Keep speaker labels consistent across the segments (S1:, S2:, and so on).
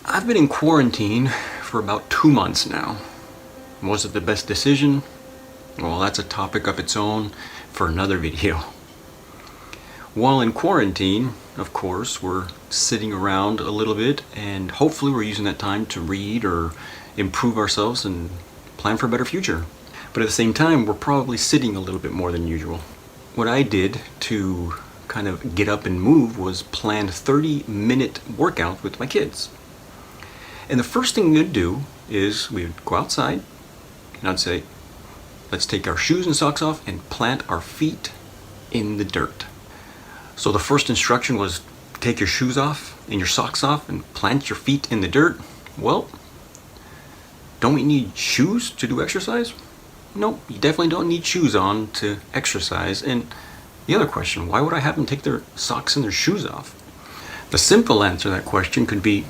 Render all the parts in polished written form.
S1: I've been in quarantine for about 2 months now. Was it the best decision? Well, that's a topic of its own for another video. While in quarantine, of course, we're sitting around a little bit and hopefully we're using that time to read or improve ourselves and plan for a better future. But at the same time, we're probably sitting a little bit more than usual. What I did to kind of get up and move was plan 30-minute workouts with my kids. And the first thing we'd do is we would go outside and I'd say, let's take our shoes and socks off and plant our feet in the dirt. So the first instruction was take your shoes off and your socks off and plant your feet in the dirt. Well, don't we need shoes to do exercise? Nope, you definitely don't need shoes on to exercise. And the other question, why would I have them take their socks and their shoes off? The simple answer to that question could be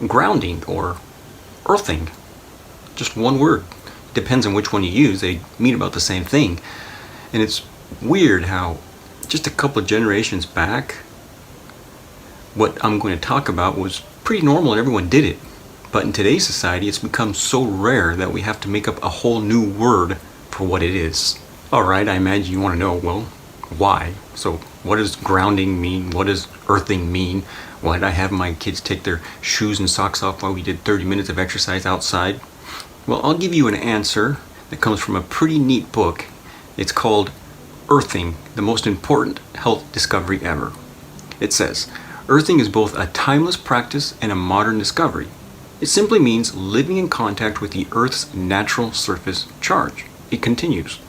S1: grounding or earthing. Just one word. Depends on which one you use. They mean about the same thing. And it's weird how just a couple of generations back, what I'm going to talk about was pretty normal and everyone did it. But in today's society, it's become so rare that we have to make up a whole new word for what it is. Alright, I imagine you want to know, well, why? So what does grounding mean? What does earthing mean? Why did I have my kids take their shoes and socks off while we did 30 minutes of exercise outside? Well, I'll give you an answer that comes from a pretty neat book. It's called Earthing, the Most Important Health Discovery Ever. It says, earthing is both a timeless practice and a modern discovery. It simply means living in contact with the Earth's natural surface charge. It continues.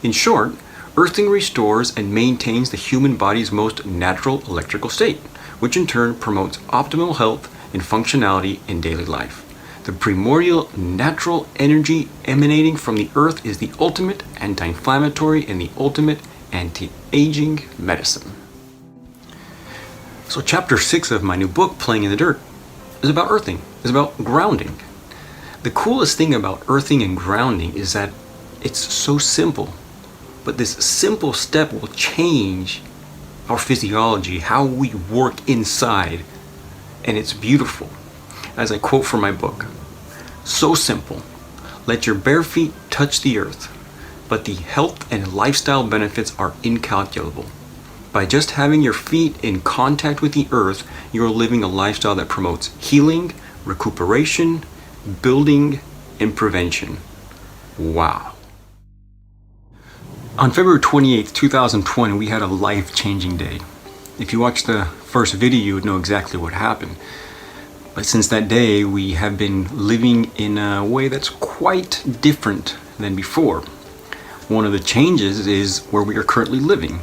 S1: In short, earthing restores and maintains the human body's most natural electrical state, which in turn promotes optimal health and functionality in daily life. The primordial natural energy emanating from the earth is the ultimate anti-inflammatory and the ultimate anti-aging medicine. So chapter 6 of my new book, Playing in the Dirt, is about earthing, is about grounding. The coolest thing about earthing and grounding is that it's so simple, but this simple step will change our physiology, how we work inside, and it's beautiful. As I quote from my book, so simple, let your bare feet touch the earth, but the health and lifestyle benefits are incalculable. By just having your feet in contact with the earth, you are living a lifestyle that promotes healing, recuperation, building, and prevention. Wow. On February 28th, 2020, we had a life-changing day. If you watched the first video, you would know exactly what happened. But since that day, we have been living in a way that's quite different than before. One of the changes is where we are currently living.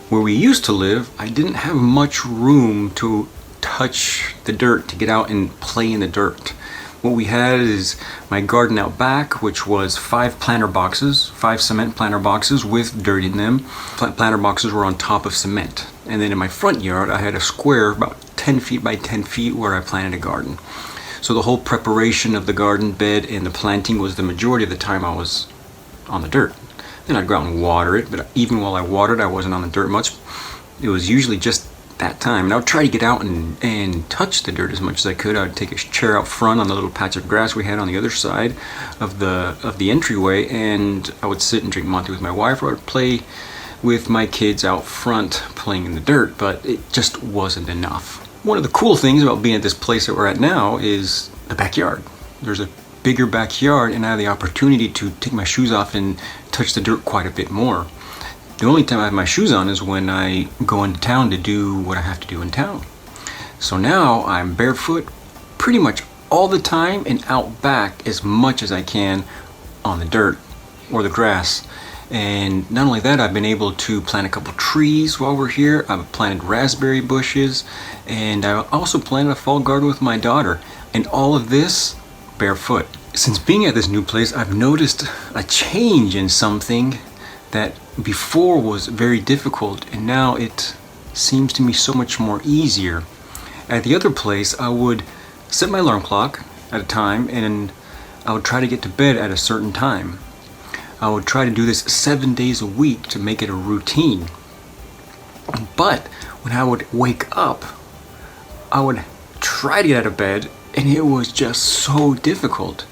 S1: Where we used to live, I didn't have much room to touch the dirt, to get out and play in the dirt. What we had is my garden out back, which was 5 cement planter boxes with dirt in them. Planter boxes were on top of cement. And then in my front yard, I had a square about 10 feet by 10 feet where I planted a garden. So the whole preparation of the garden bed and the planting was the majority of the time I was on the dirt. Then I'd go out and water it, but even while I watered, I wasn't on the dirt much. It was usually just that time. And I would try to get out and touch the dirt as much as I could. I would take a chair out front on the little patch of grass we had on the other side of the entryway, and I would sit and drink mate with my wife, or I would play with my kids out front playing in the dirt, but it just wasn't enough. One of the cool things about being at this place that we're at now is the backyard. There's a bigger backyard and I have the opportunity to take my shoes off and touch the dirt quite a bit more. The only time I have my shoes on is when I go into town to do what I have to do in town. So now I'm barefoot pretty much all the time and out back as much as I can on the dirt or the grass. And not only that, I've been able to plant a couple trees while we're here. I've planted raspberry bushes, and I also planted a fall garden with my daughter. And all of this barefoot. Since being at this new place, I've noticed a change in something that before was very difficult, and now it seems to me so much more easier. At the other place, I would set my alarm clock at a time, and I would try to get to bed at a certain time. I would try to do this 7 days a week to make it a routine. But when I would wake up, I would try to get out of bed And it was just so difficult.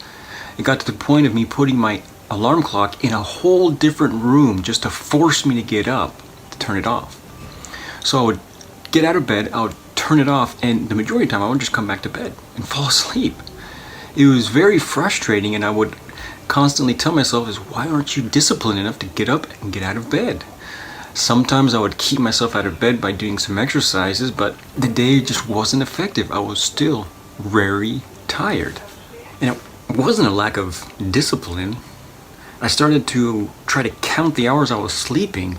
S1: It got to the point of me putting my alarm clock in a whole different room just to force me to get up to turn it off. So I would get out of bed, I would turn it off, and the majority of the time I would just come back to bed and fall asleep. It was very frustrating, and I would constantly tell myself, why aren't you disciplined enough to get up and get out of bed? Sometimes I would keep myself out of bed by doing some exercises, but the day just wasn't effective. I was still very tired. And it wasn't a lack of discipline. I started to try to count the hours I was sleeping,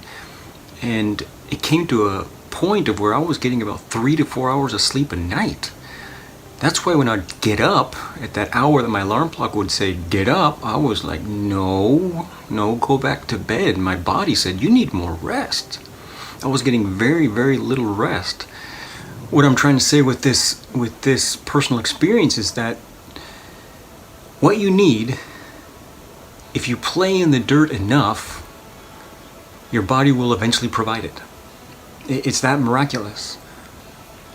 S1: and it came to a point of where I was getting about 3 to 4 hours of sleep a night. That's why when I'd get up at that hour that my alarm clock would say get up, I was like, no, go back to bed. My body said, you need more rest. I was getting very, very little rest. What I'm trying to say with this personal experience is that what you need, if you play in the dirt enough, your body will eventually provide it. It's that miraculous.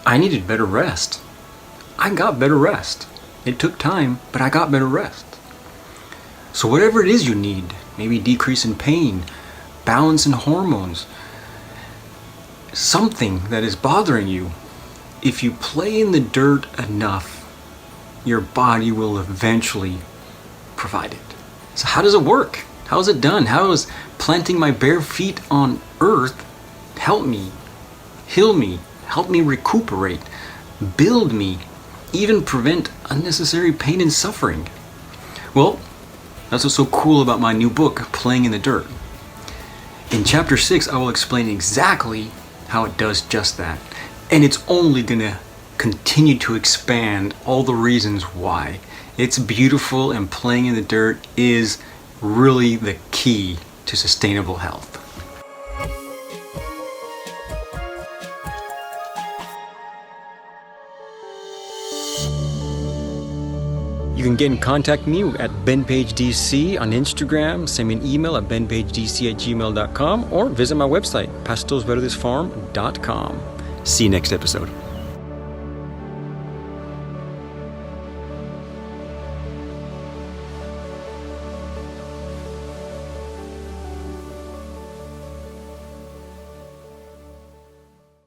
S1: I needed better rest. I got better rest. It took time, but I got better rest. So whatever it is you need, maybe decrease in pain, balance in hormones, something that is bothering you, if you play in the dirt enough, your body will eventually provide it. So how does it work? How is it done? How does planting my bare feet on earth help me, heal me, help me recuperate, build me, even prevent unnecessary pain and suffering? Well, that's what's so cool about my new book, Playing in the Dirt. In chapter 6, I will explain exactly how it does just that. And it's only gonna continue to expand all the reasons why. It's beautiful, and playing in the dirt is really the key to sustainable health. You can get in contact with me at BenPageDC on Instagram. Send me an email at benpagedc@gmail.com or visit my website, pastosverdesfarm.com. See you next episode.